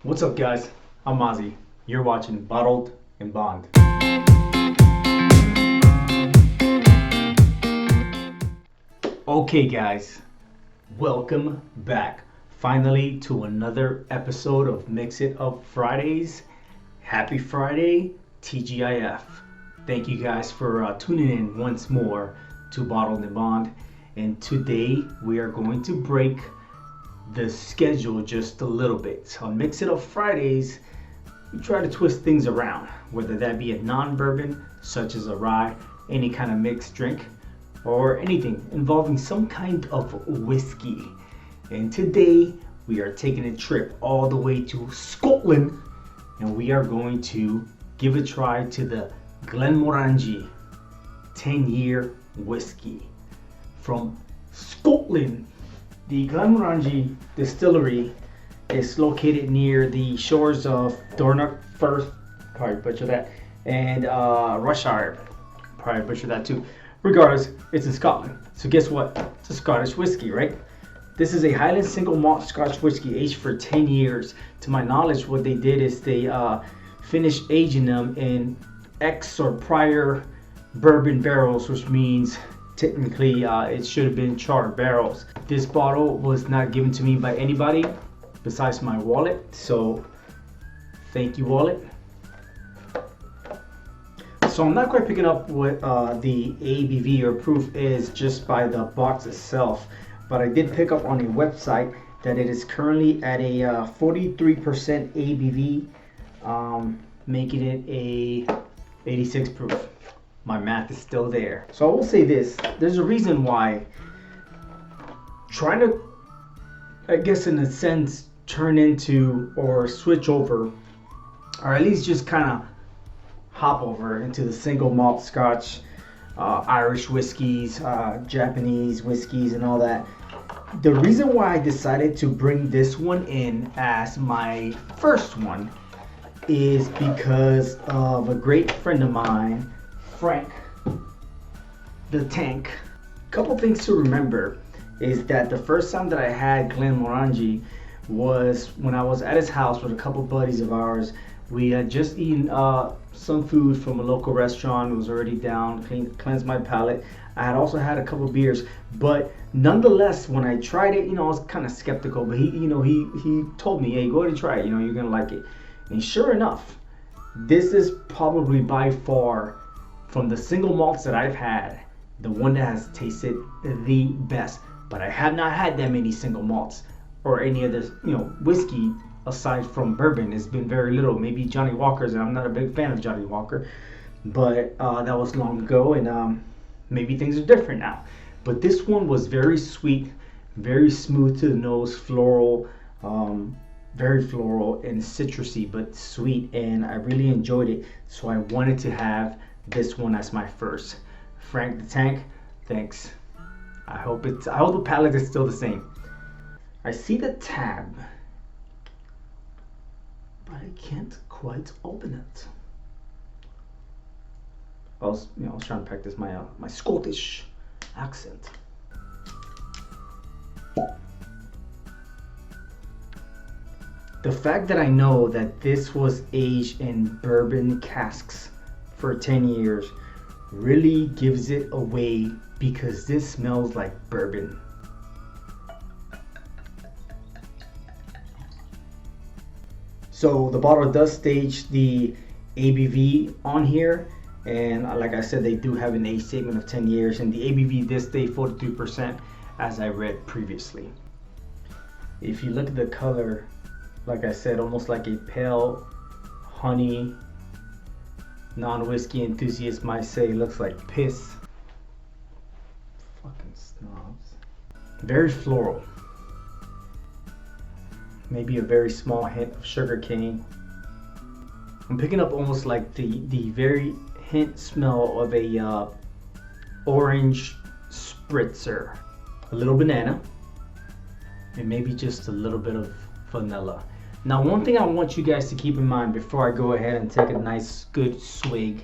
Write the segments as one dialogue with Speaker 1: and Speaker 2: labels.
Speaker 1: What's up, guys? I'm Ozzy. You're watching Bottled and Bond. Okay, guys, welcome back. Finally to another episode of Mix It Up Fridays. Happy Friday, TGIF. Thank you guys for tuning in once more to Bottled and Bond. And today we are going to break the schedule just a little bit. On Mix It Up Fridays, we try to twist things around, whether that be a non-bourbon, such as a rye, any kind of mixed drink, or anything involving some kind of whiskey. And today, we are taking a trip all the way to Scotland, and we are going to give a try to the Glenmorangie 10-year whiskey from Scotland. The Glenmorangie distillery is located near the shores of Dornoch Firth, probably butcher that, and Rushire, probably butcher that too. Regardless, it's in Scotland. So guess what? It's a Scottish whiskey, right? This is a Highland Single Malt Scotch whiskey aged for 10 years. To my knowledge, what they did is they finished aging them in ex or prior bourbon barrels, which means technically it should have been charred barrels. This bottle was not given to me by anybody besides my wallet, so thank you, wallet. So I'm not quite picking up what the ABV or proof is just by the box itself, but I did pick up on a website that it is currently at a 43% ABV, making it a 86 proof. My math is still there. So I will say this, there's a reason why trying to, I guess in a sense, turn into or switch over, or at least just kind of hop over into the single malt Scotch, Irish whiskeys, Japanese whiskeys and all that. The reason why I decided to bring this one in as my first one is because of a great friend of mine, Frank the Tank. A couple things to remember is that the first time that I had Glenmorangie was when I was at his house with a couple buddies of ours. We had just eaten some food from a local restaurant. It was already down, cleansed my palate. I had also had a couple beers, but nonetheless, when I tried it, I was kind of skeptical. But he told me, "Hey, go ahead and try it. You're gonna like it." And sure enough, this is probably by far, from the single malts that I've had, the one that has tasted the best. But I have not had that many single malts or any other, whiskey aside from bourbon. It's been very little. Maybe Johnny Walker's, and I'm not a big fan of Johnny Walker, but that was long ago, and maybe things are different now. But this one was very sweet, very smooth to the nose, floral, very floral and citrusy, but sweet, and I really enjoyed it. So I wanted to have this one as my first. Frank the Tank, thanks. I hope the palate is still the same. I see the tab, but I can't quite open it. I was trying to practice my Scottish accent. The fact that I know that this was aged in bourbon casks for 10 years really gives it away, because this smells like bourbon. So the bottle does state the ABV on here, and like I said, they do have an age statement of 10 years, and the ABV does stay 43%, as I read previously. If you look at the color, like I said, almost like a pale honey. Non-whiskey enthusiasts might say it looks like piss. Fucking snobs. Very floral. Maybe a very small hint of sugar cane. I'm picking up almost like the very hint smell of a orange spritzer. A little banana. And maybe just a little bit of vanilla. Now, one thing I want you guys to keep in mind before I go ahead and take a nice good swig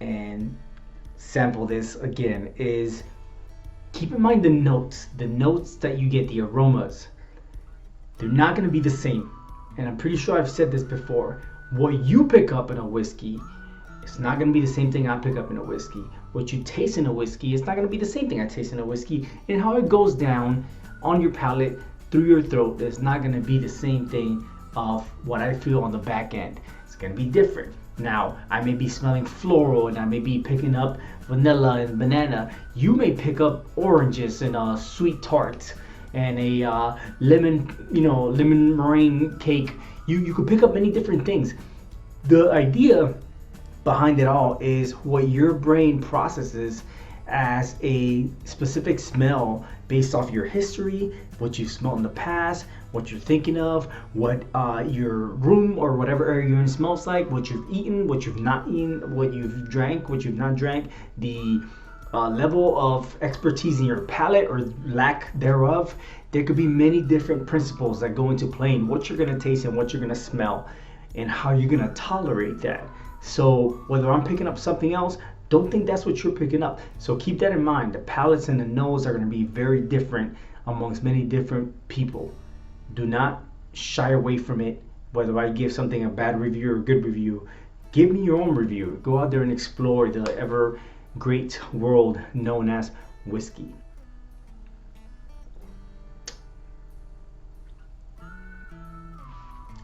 Speaker 1: and sample this again is keep in mind the notes that you get, the aromas. They're not going to be the same. and I'm pretty sure I've said this before, what you pick up in a whiskey, it's not going to be the same thing I pick up in a whiskey. What you taste in a whiskey, it's not going to be the same thing I taste in a whiskey. And how it goes down on your palate, through your throat, it's not going to be the same thing of what I feel on the back end. It's going to be different. Now, I may be smelling floral and I may be picking up vanilla and banana. You may pick up oranges and a sweet tart and a lemon meringue cake. You could pick up many different things. The idea behind it all is what your brain processes as a specific smell based off your history, what you've smelled in the past, what you're thinking of, what your room or whatever area you're in smells like, what you've eaten, what you've not eaten, what you've drank, what you've not drank, the level of expertise in your palate or lack thereof. There could be many different principles that go into play in what you're going to taste and what you're going to smell and how you're going to tolerate that. So whether I'm picking up something else, don't think that's what you're picking up. So keep that in mind. The palates and the nose are going to be very different amongst many different people. Do not shy away from it. Whether I give something a bad review or a good review, give me your own review. Go out there and explore the ever great world known as whiskey.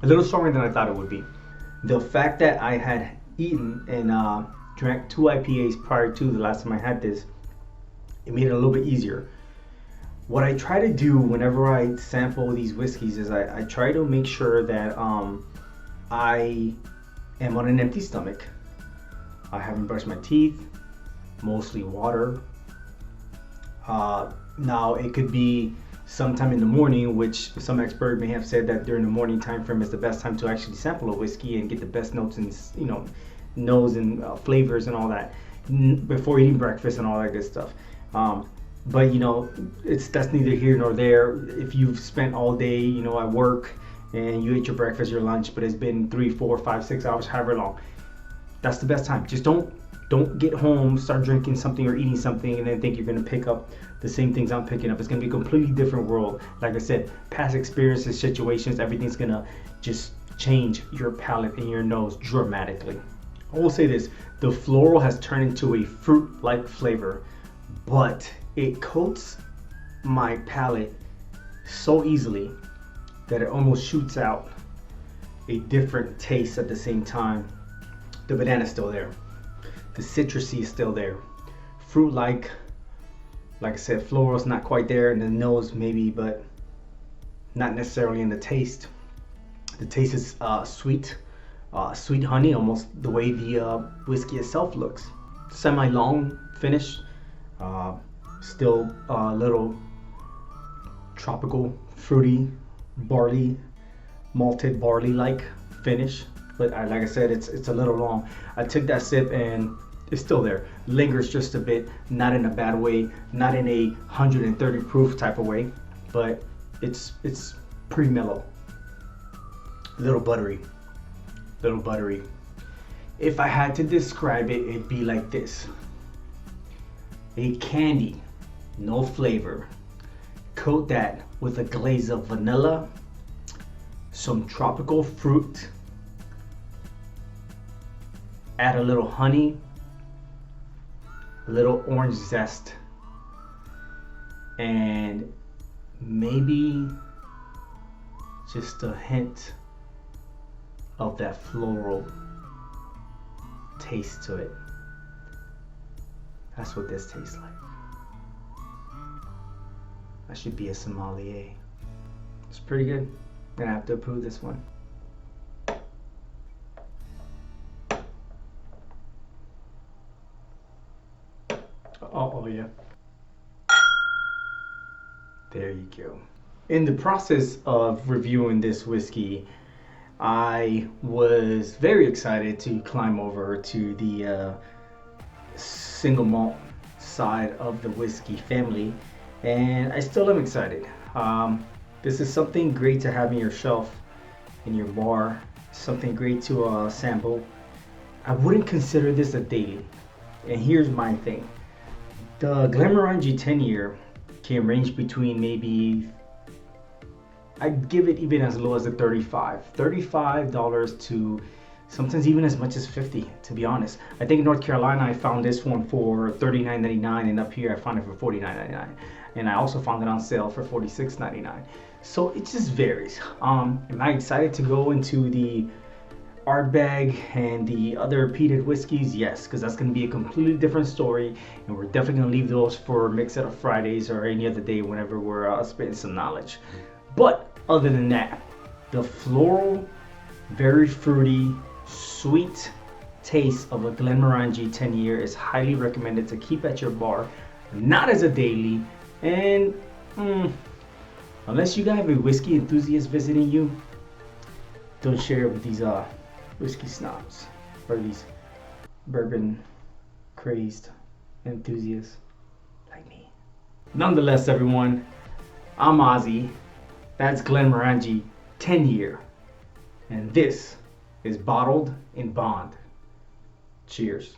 Speaker 1: A little stronger than I thought it would be. The fact that I had eaten and drank 2 IPAs prior to the last time I had this, it made it a little bit easier. What I try to do whenever I sample these whiskeys is I try to make sure that I am on an empty stomach. I haven't brushed my teeth, mostly water. Now it could be sometime in the morning, which some expert may have said that during the morning time frame is the best time to actually sample a whiskey and get the best notes and nose and flavors and all that before eating breakfast and all that good stuff. But that's neither here nor there. If you've spent all day at work and you ate your breakfast, your lunch, but it's been 3, 4, 5, 6 hours, however long, that's the best time. Just don't get home, start drinking something or eating something and then think you're going to pick up the same things I'm picking up. It's going to be a completely different world. Like I said, past experiences, situations, everything's going to just change your palate and your nose dramatically. I will say this, the floral has turned into a fruit-like flavor, but it coats my palate so easily that it almost shoots out a different taste at the same time. The banana's still there. The citrusy is still there. Fruit-like I said, floral's not quite there in the nose maybe, but not necessarily in the taste. The taste is sweet honey, almost the way the whiskey itself looks. Semi-long finish, still a little tropical, fruity, barley, malted barley-like finish. But like I said, it's a little long. I took that sip and it's still there. Lingers just a bit, not in a bad way, not in a 130 proof type of way, but it's pretty mellow. A little buttery. If I had to describe it, it'd be like this. A candy, no flavor. Coat that with a glaze of vanilla, some tropical fruit, add a little honey, a little orange zest, and maybe just a hint of that floral taste to it. That's what this tastes like. I should be a sommelier. It's pretty good. I'm gonna have to approve this one. Oh yeah. There you go. In the process of reviewing this whiskey, I was very excited to climb over to the single malt side of the whiskey family, and I still am excited. This is something great to have in your shelf, in your bar, something great to sample. I wouldn't consider this a daily, and here's my thing. The Glenmorangie 10 year can range between maybe I'd give it even as low as a $35 to sometimes even as much as 50, to be honest. I think in North Carolina I found this one for $39.99, and up here I found it for $49.99, and I also found it on sale for $46.99. So it just varies. Am I excited to go into the Ardbeg and the other peated whiskeys? Yes, because that's going to be a completely different story, and we're definitely going to leave those for Mix It Up Fridays or any other day whenever we're spitting some knowledge. But other than that, the floral, very fruity, sweet taste of a Glenmorangie 10-year is highly recommended to keep at your bar, not as a daily, and unless you have a whiskey enthusiast visiting you, don't share it with these whiskey snobs or these bourbon crazed enthusiasts like me. Nonetheless, everyone, I'm Ozzy. That's Glenmorangie 10-year, and this is Bottled in Bond. Cheers.